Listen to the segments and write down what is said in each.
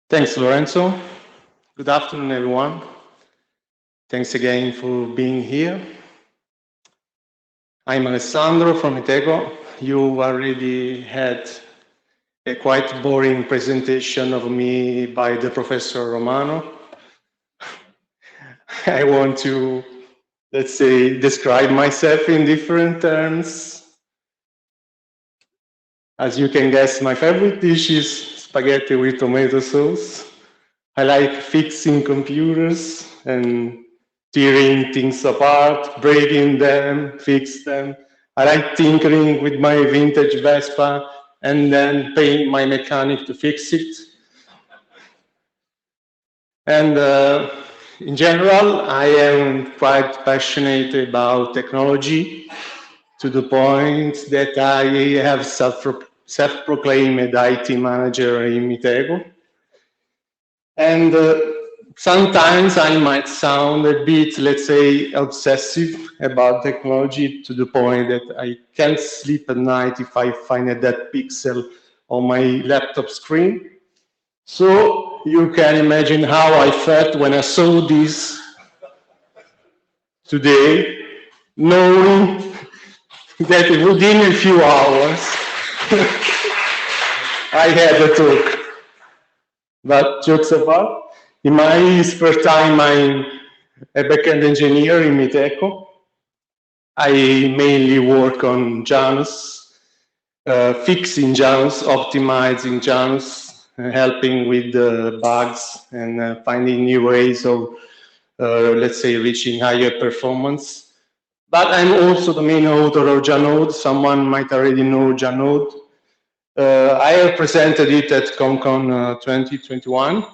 Thanks, Lorenzo. Good afternoon, everyone. Thanks again for being here. I'm Alessandro from Meetecho. You already had a quite boring presentation of me by the Professor Romano. I want to, let's say, describe myself in different terms. As you can guess, my favorite dish is spaghetti with tomato sauce. I like fixing computers and tearing things apart, breaking them, fix them. I like tinkering with my vintage Vespa and then paying my mechanic to fix it. And in general, I am quite passionate about technology to the point that I have self-proclaimed IT manager in Meetecho. And sometimes I might sound a bit, let's say, obsessive about technology to the point that I can't sleep at night if I find a dead pixel on my laptop screen. So you can imagine how I felt when I saw this today, knowing that within a few hours I had a talk. But jokes apart, in my spare time, I'm a backend engineer in Meetecho. I mainly work on Janus, fixing Janus, optimizing Janus, helping with the bugs and finding new ways of, let's say, reaching higher performance. But I'm also the main author of Janode. Someone might already know Janode. I have presented it at ComCon 2021.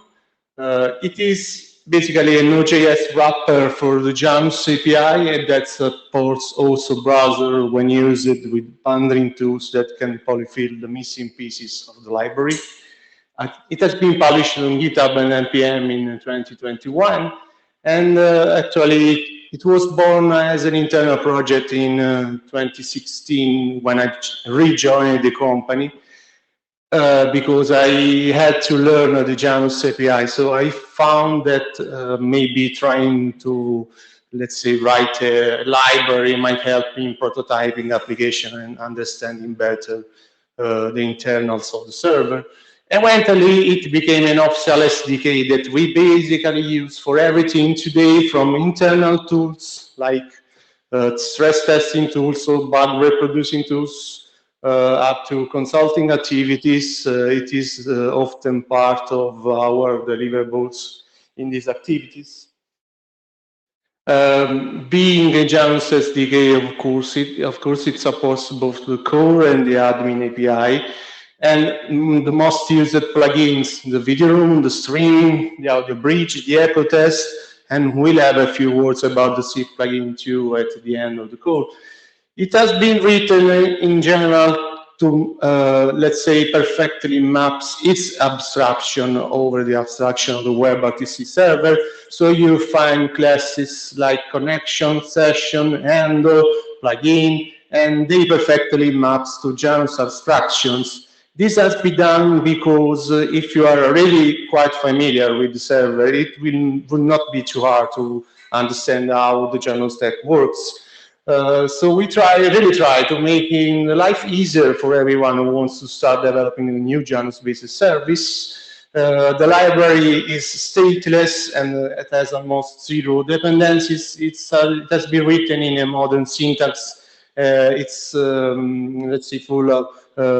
It is basically a Node.js wrapper for the Janus API that supports also browser when used with bundling tools that can polyfill the missing pieces of the library. It has been published on GitHub and NPM in 2021, and actually it was born as an internal project in 2016 when I rejoined the company. Because I had to learn the Janus API. So I found that maybe trying to, let's say, write a library might help in prototyping application and understanding better the internals of the server. Eventually, it became an official SDK that we basically use for everything today, from internal tools like stress testing tools or bug reproducing tools, up to consulting activities. It is often part of our deliverables in these activities. Being a Janus SDK, of course, it supports both the core and the admin API. And the most used plugins, the video room, the streaming, the audio bridge, the echo test, and we'll have a few words about the C plugin too at the end of the call. It has been written in general to, let's say, perfectly maps its abstraction over the abstraction of the WebRTC server. So you find classes like connection, session, handle, plugin, and they perfectly maps to Janus abstractions. This has been done because if you are really quite familiar with the server, it will not be too hard to understand how the Janus stack works. So we really try to make life easier for everyone who wants to start developing a new Janus-based service. The library is stateless and it has almost zero dependencies. It has been written in a modern syntax. It's, let's say, full of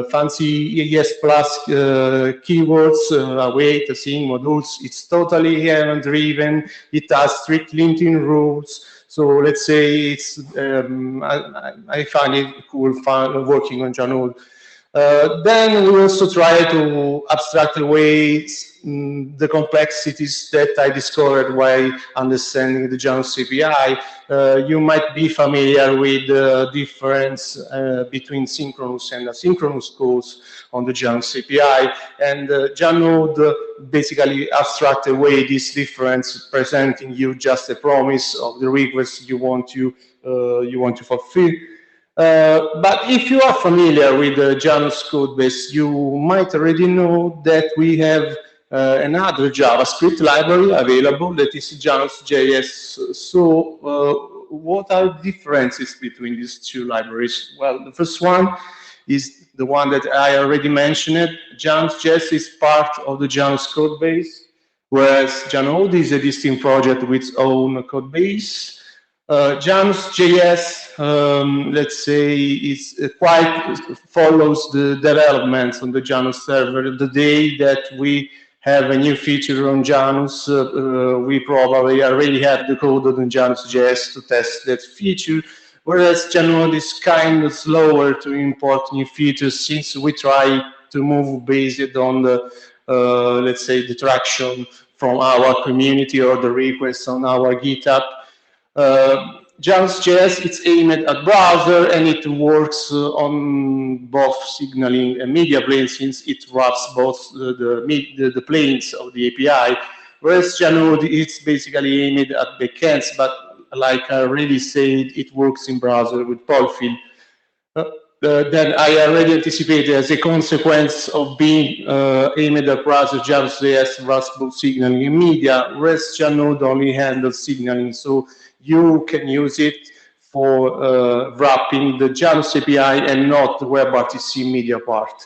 fancy ES plus keywords, await, async modules. It's totally event-driven. It has strict linting rules. So let's say it's, I find it cool working on Janode. Then we also try to abstract away the complexities that I discovered while understanding the Janus API. You might be familiar with the difference between synchronous and asynchronous calls on the Janus API, and Janode basically abstract away this difference, presenting you just a promise of the request you want to fulfill. But if you are familiar with the Janus code base, you might already know that we have another JavaScript library available that is Janus.js. So what are the differences between these two libraries? Well, the first one is the one that I already mentioned. Janus.js is part of the Janus code base, whereas Janode is a distinct project with its own code base. Janus.js, let's say, is quite follows the developments on the Janus server. The day that we have a new feature on Janus, we probably already have the code on Janus.js to test that feature, whereas Janode is kind of slower to import new features since we try to move based on the, let's say, the traction from our community or the requests on our GitHub. Janus.js, it's aimed at browser and it works on both signaling and media planes since it wraps both the planes of the API, whereas Janode, it's basically aimed at backends, but like I already said, it works in browser with polyfill. Then I already anticipated as a consequence of being aimed at browser, Janus.js wraps both signaling and media, whereas Janode only handles signaling, so you can use it for wrapping the Janus API and not the WebRTC media part.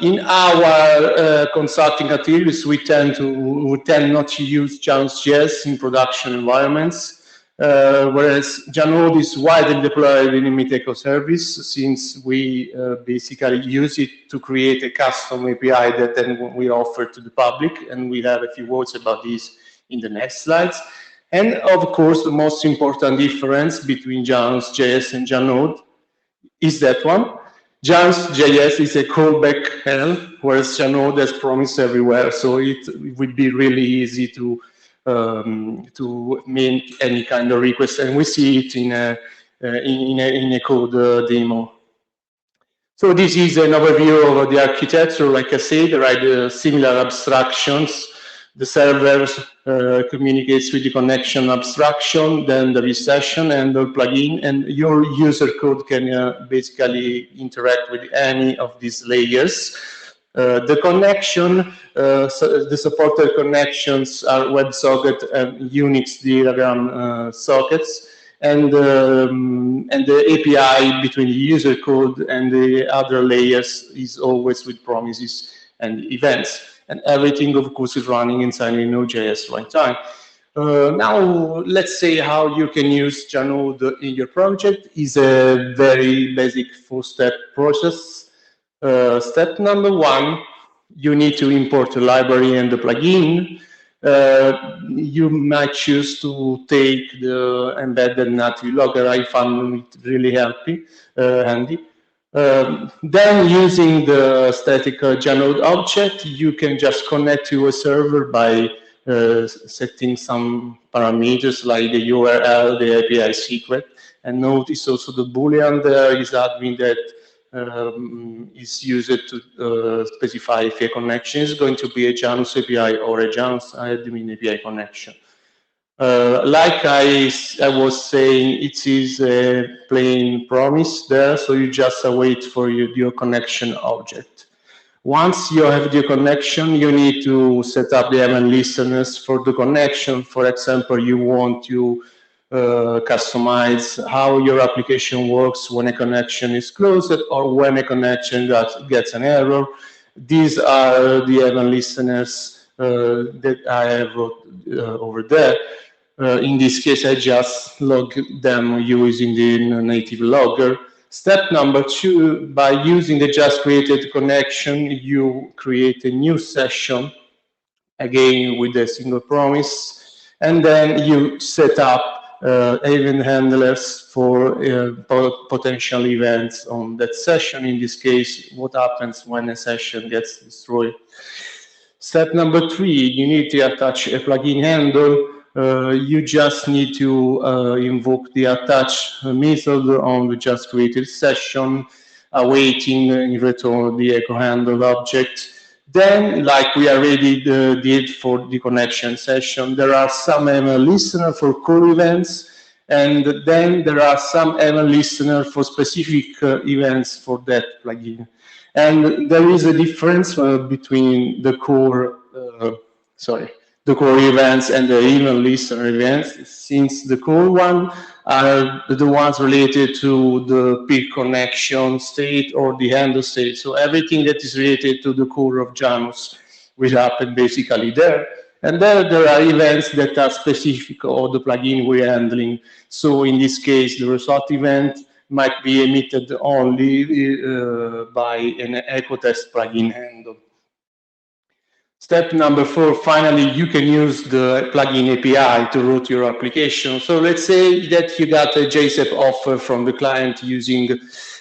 In our consulting activities, we tend not to use Janus.js in production environments, whereas Janode is widely deployed in a Meetecho service since we basically use it to create a custom API that then we offer to the public, and we have a few words about this in the next slides. And of course, the most important difference between Janus.js and Janode is that one. Janus.js is a callback hell, whereas Janode has promise everywhere, so it would be really easy to make any kind of request, and we see it in a code demo. So this is an overview of the architecture. Like I said, there are similar abstractions. The server communicates with the connection abstraction, then there is session and the plugin, and your user code can basically interact with any of these layers. The connection, the supported connections are WebSocket and Unix diagram sockets, and the API between the user code and the other layers is always with promises and events. And everything, of course, is running inside Node.js runtime. Now, let's say how you can use Janode in your project is a very basic four-step process. Step number one, you need to import the library and the plugin. You might choose to take the embedded native logger. I found it really handy. Then using the static Janode object, you can just connect to a server by setting some parameters like the URL, the API secret, and notice also the Boolean there is admin that is used to specify if a connection is going to be a Janus API or a Janus admin API connection. Like I was saying, it is a plain promise there, so you just await for your connection object. Once you have the connection, you need to set up the event listeners for the connection. For example, you want to customize how your application works when a connection is closed or when a connection gets an error. These are the event listeners that I have wrote over there. In this case, I just log them using the native logger. Step number two, by using the just created connection, you create a new session, again with a single promise, and then you set up event handlers for potential events on that session. In this case, what happens when a session gets destroyed. Step number three, you need to attach a plugin handle. You just need to invoke the attach method on the just created session, awaiting in return the echo handle object. Then, like we already did for the connection session, there are some event listener for core events, and then there are some event listener for specific events for that plugin. And there is a difference between the core, the core events and the event listener events, since the core one are the ones related to the peak connection state or the handle state. So everything that is related to the core of Janus will happen basically there. And then there are events that are specific of the plugin we're handling. So in this case, the result event might be emitted only by an echo test plugin handle. Step number 4, finally, you can use the plugin API to route your application. So let's say that you got a JSAP offer from the client using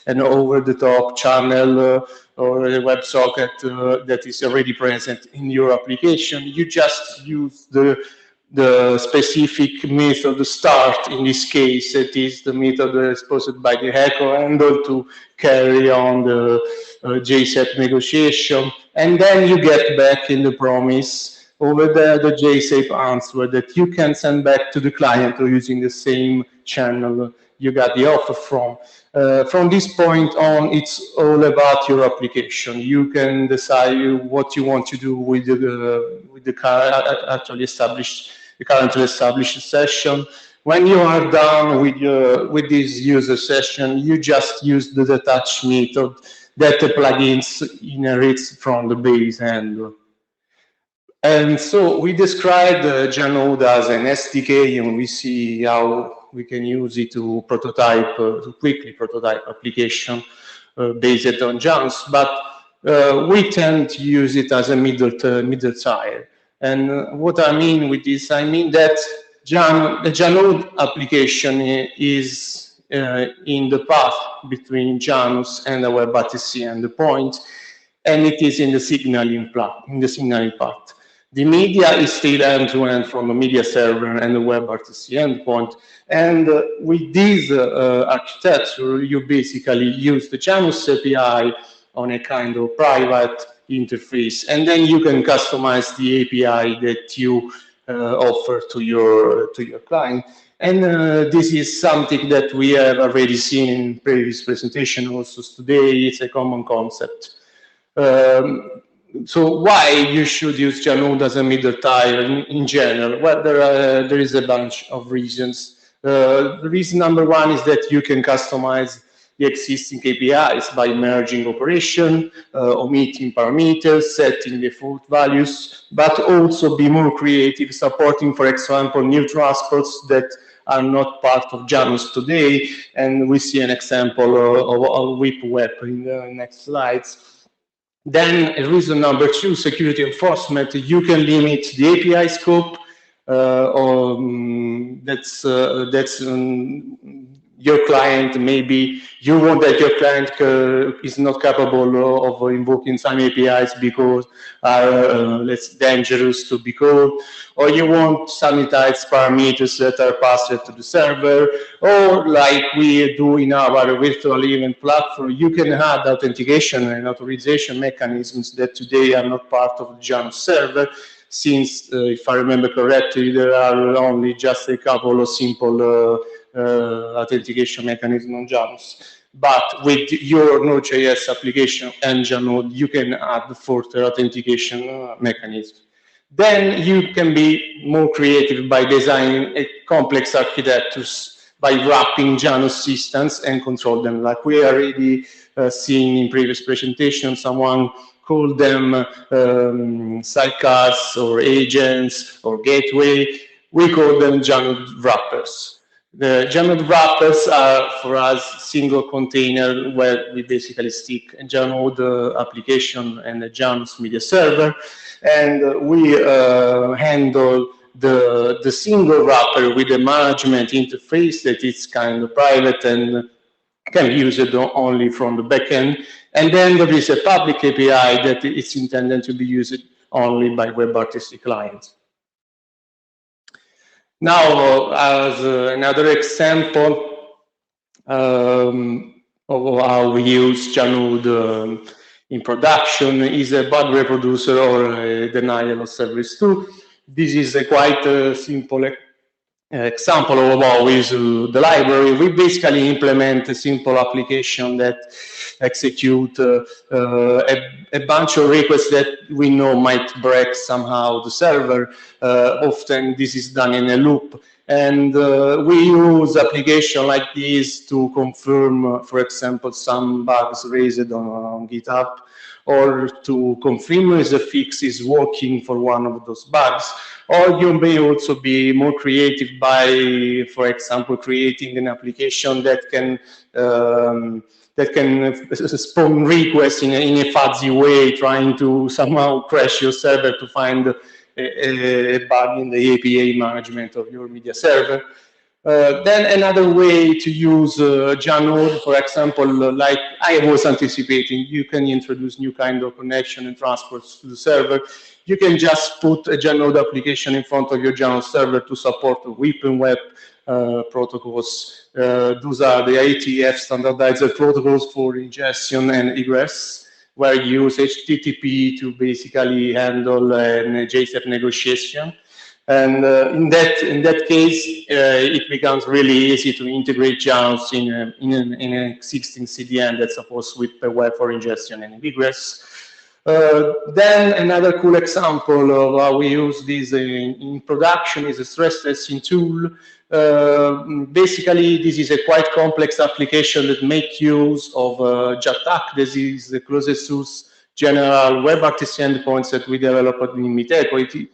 an over-the-top channel or a WebSocket that is already present in your application. You just use the specific method start, in this case, that is the method exposed by the echo handle to carry on the JSAP negotiation. And then you get back in the promise over there the JSAP answer that you can send back to the client or using the same channel you got the offer from. From this point on, it's all about your application. You can decide what you want to do with the currently established session. When you are done with this user session, you just use the detach method that the plugins inherits from the base handle. And so we described Janode as an SDK, and we see how we can use it to prototype, to quickly prototype application based on Janus. But we tend to use it as a middle tier. And what I mean with this, I mean that the Janode application is in the path between Janus and the WebRTC endpoint, and it is in the signaling part. The media is still end-to-end from the media server and the WebRTC endpoint. And with this architecture, you basically use the Janus API on a kind of private interface, and then you can customize the API that you offer to your client. And this is something that we have already seen in previous presentation. Also today, it's a common concept. So why you should use Janode as a middle tier in general? Well, there is a bunch of reasons. The reason number one is that you can customize the existing APIs by merging operation, omitting parameters, setting default values, but also be more creative, supporting, for example, new transports that are not part of Janus today. And we see an example of WIP web in the next slides. Then reason number two, security enforcement. You can limit the API scope, that's your client, maybe you want that your client is not capable of invoking some APIs because are less dangerous to be called, or you want sanitized parameters that are passed to the server, or like we do in our virtual event platform, you can add authentication and authorization mechanisms that today are not part of the Janus server, since, if I remember correctly, there are only just a couple of simple authentication mechanism on Janus. But with your Node.js application and Janode, you can add further authentication mechanism. Then you can be more creative by designing a complex architectures, by wrapping Janus systems and control them. Like we already seen in previous presentations, someone called them sidecars or agents or gateway. We call them Janode wrappers. The Janode wrappers are, for us, single container where we basically stick a Janode application and a Janus media server, and we handle the single wrapper with a management interface that is kind of private and can be used only from the backend. And then there is a public API that is intended to be used only by WebRTC clients. Now, as another example of how we use Janode in production is a bug reproducer or a denial of service tool. This is a quite simple example of how we use the library, we basically implement a simple application that execute a bunch of requests that we know might break somehow the server. Often this is done in a loop. And we use application like this to confirm, for example, some bugs raised on GitHub, or to confirm if the fix is working for one of those bugs. Or you may also be more creative by, for example, creating an application that can spawn requests in a fuzzy way, trying to somehow crash your server to find a bug in the API management of your media server. Then another way to use Janode, for example, like I was anticipating, you can introduce new kind of connection and transports to the server. You can just put a Janode application in front of your Janode server to support the WIP and web protocols. Those are the IETF standardized protocols for ingestion and egress, where you use HTTP to basically handle a JSON negotiation. And in that case, it becomes really easy to integrate Janus in an existing CDN that supports with the web for ingestion and egress. Then another cool example of how we use this in production is a stress testing tool. Basically, this is a quite complex application that makes use of JATAC. This is the closest source general WebRTC endpoints that we developed in Meetecho.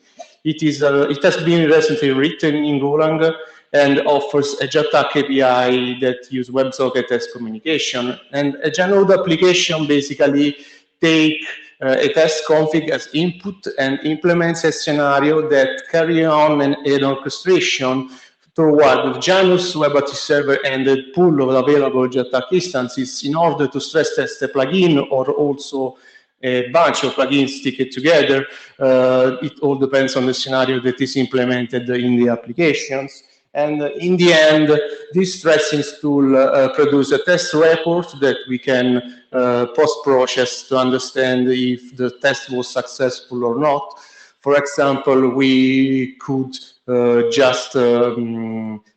It has been recently written in Golang and offers a JATAC API that uses WebSocket as communication. And a Janode application basically takes a test config as input and implements a scenario that carry on an orchestration toward the Janus WebRTC server and the pool of available JATAC instances in order to stress test a plugin or also a bunch of plugins stick together. It all depends on the scenario that is implemented in the applications. And in the end, this stressing tool produces a test report that we can post-process to understand if the test was successful or not. For example, we could just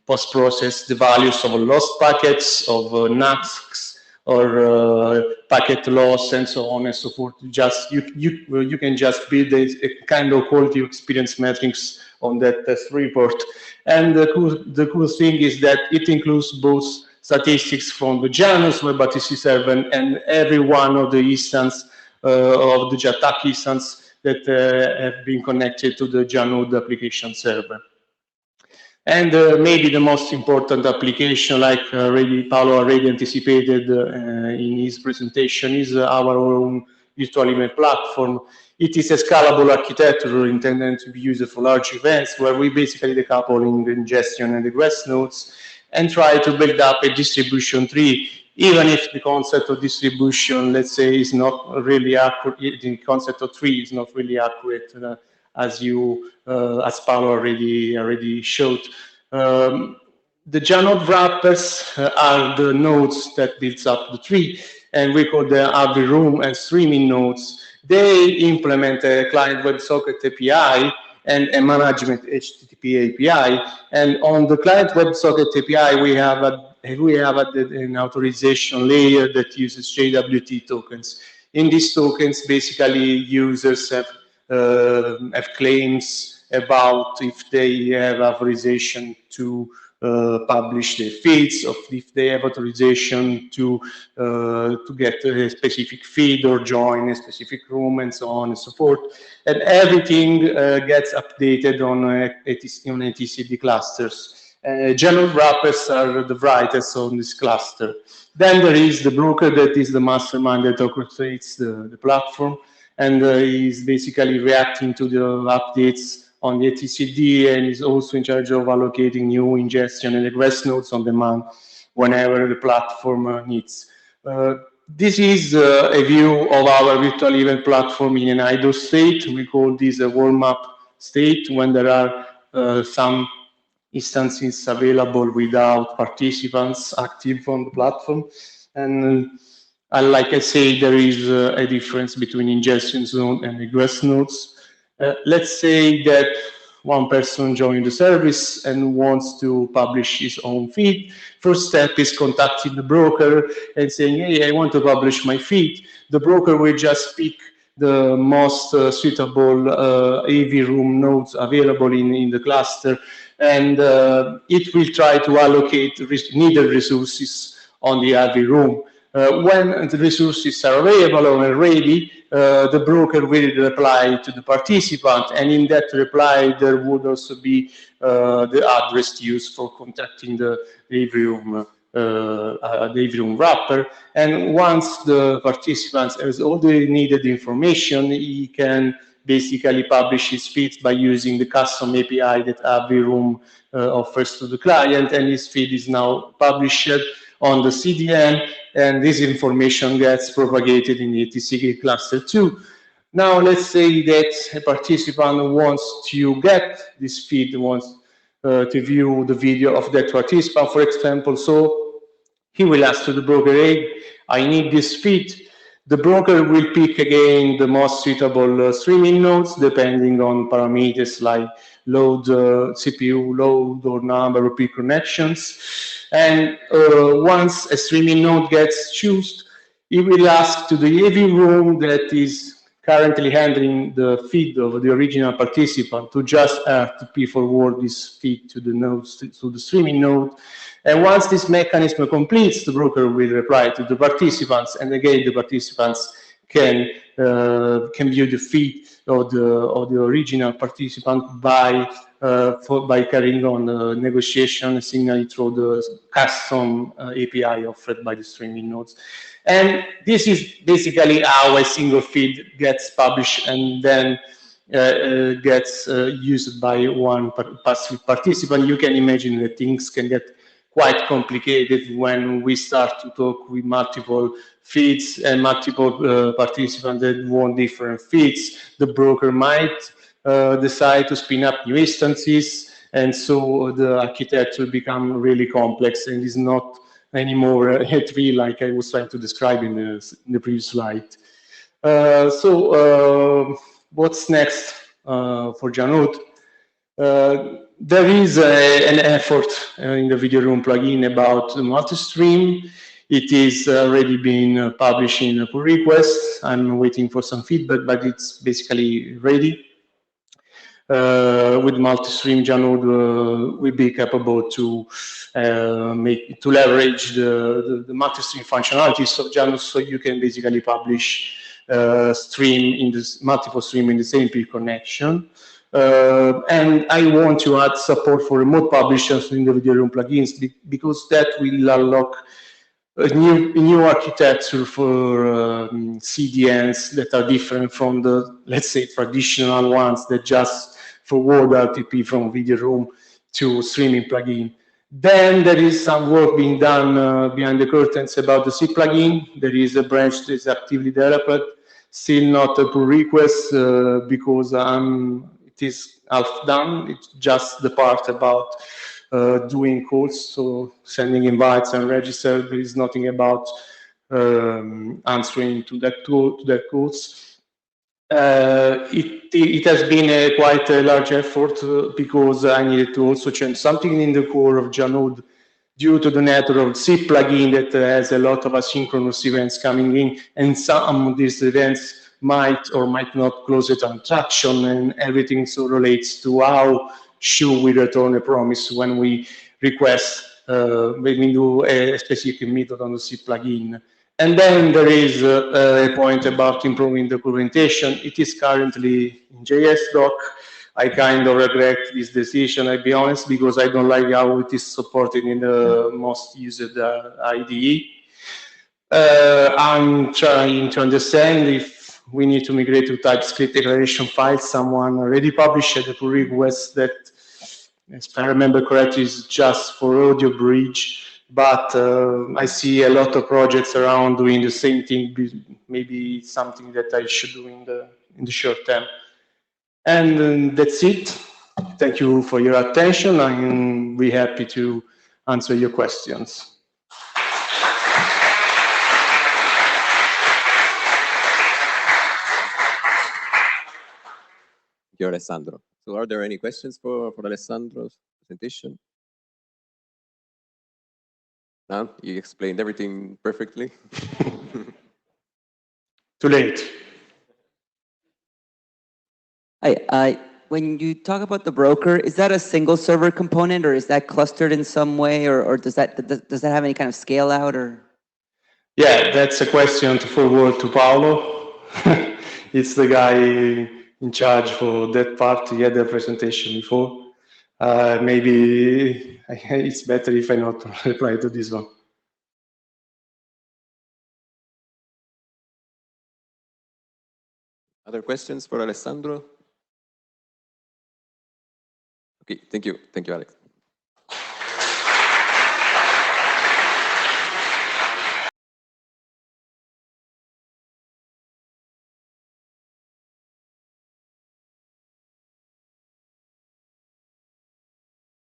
post-process the values of lost packets, of NACs, or packet loss, and so on and so forth. Just you can just build a kind of quality experience metrics on that test report. And the cool thing is that it includes both statistics from the Janus WebRTC server and every one of the instance of the JATAC instance that have been connected to the Janode application server. And maybe the most important application, like Paolo already anticipated in his presentation, is our own virtual event platform. It is a scalable architecture intended to be used for large events, where we basically decoupling the ingestion and egress nodes and try to build up a distribution tree, even if the concept of distribution, let's say, is not really accurate. The concept of tree is not really accurate. As Paolo already showed. The Janode wrappers are the nodes that builds up the tree, and we call them RV room and streaming nodes. They implement a client WebSocket API and a management HTTP API. And on the client WebSocket API, we have an authorization layer that uses JWT tokens. In these tokens, basically, users have claims about if they have authorization to publish their feeds, or if they have authorization to get a specific feed or join a specific room, and so on and so forth. And everything gets updated on etcd clusters. Janode wrappers are the brightest on this cluster. Then there is the broker that is the mastermind that orchestrates the platform, and is basically reacting to the updates on the etcd, and is also in charge of allocating new ingestion and egress nodes on demand whenever the platform needs. This is a view of our virtual event platform in an idle state. We call this a warm-up state, when there are some instances available without participants active on the platform. And like I say, there is a difference between ingestion zone and egress nodes. Let's say that one person joined the service and wants to publish his own feed. First step is contacting the broker and saying, hey, I want to publish my feed. The broker will just pick the most suitable AV room nodes available in the cluster, and it will try to allocate needed resources on the AV room. When the resources are available and ready, the broker will reply to the participant, and in that reply there would also be the address used for contacting the AV room. The AV room wrapper, and once the participant has all the needed information, he can basically publish his feeds by using the custom API that AV room offers to the client, and his feed is now published on the CDN, and this information gets propagated in the TCK cluster 2. Now, let's say that a participant wants to get this feed, wants to view the video of that participant, for example. So he will ask to the broker, hey, I need this feed. The broker will pick again the most suitable streaming nodes, depending on parameters like load, CPU load, or number of peak connections. And once a streaming node gets chosen, he will ask to the AV room that is currently handling the feed of the original participant to just RTP forward this feed to the nodes, to the streaming node. And once this mechanism completes, the broker will reply to the participants, and again the participants can view the feed of the original participant by carrying on the negotiation signal through the custom API offered by the streaming nodes. And this is basically how a single feed gets published and then gets used by one passive participant. You can imagine that things can get quite complicated when we start to talk with multiple feeds and multiple participants that want different feeds. The broker might decide to spin up new instances, and so the architecture become really complex and is not anymore a tree like I was trying to describe in the previous slide. What's next for Janode? There is an effort in the video room plugin about multi-stream. It is already been published in a pull request. I'm waiting for some feedback, but it's basically ready. With multi-stream, Janode will be capable to leverage the multi-stream functionalities of Janode, so you can basically publish stream in this multiple stream in the same peer connection. And I want to add support for remote publishers in the video room plugins because that will unlock a new architecture for CDNs that are different from the, let's say, traditional ones that just forward RTP from video room to streaming plugin. Then there is some work being done behind the curtains about the C plugin. There is a branch that is actively developed, still not a pull request because it is half done. It's just the part about doing calls, so sending invites and register. There is nothing about answering to that calls. It has been quite a large effort because I needed to also change something in the core of Janode due to the nature of C plugin that has a lot of asynchronous events coming in, and some of these events might or might not close a transaction, and everything so relates to how should we return a promise when we request, when we do a specific method on the C plugin. And then there is a point about improving documentation. It is currently in JS doc. I kind of regret this decision, I'll be honest, because I don't like how it is supported in the most used IDE. I'm trying to understand if we need to migrate to TypeScript declaration files. Someone already published a pull request that, if I remember correctly, is just for audio bridge. But I see a lot of projects around doing the same thing. Maybe it's something that I should do in the short term. And that's it. Thank you for your attention. I'm really happy to answer your questions. Thank you, Alessandro. So are there any questions for Alessandro's presentation? No, you explained everything perfectly. Too late. Hi, when you talk about the broker, is that a single server component, or is that clustered in some way, or does that have any kind of scale out, or? Yeah, that's a question to forward to Paolo. It's the guy in charge for that part. He had the presentation before. Maybe it's better if I not reply to this one. Other questions for Alessandro? Okay, thank you, Alex.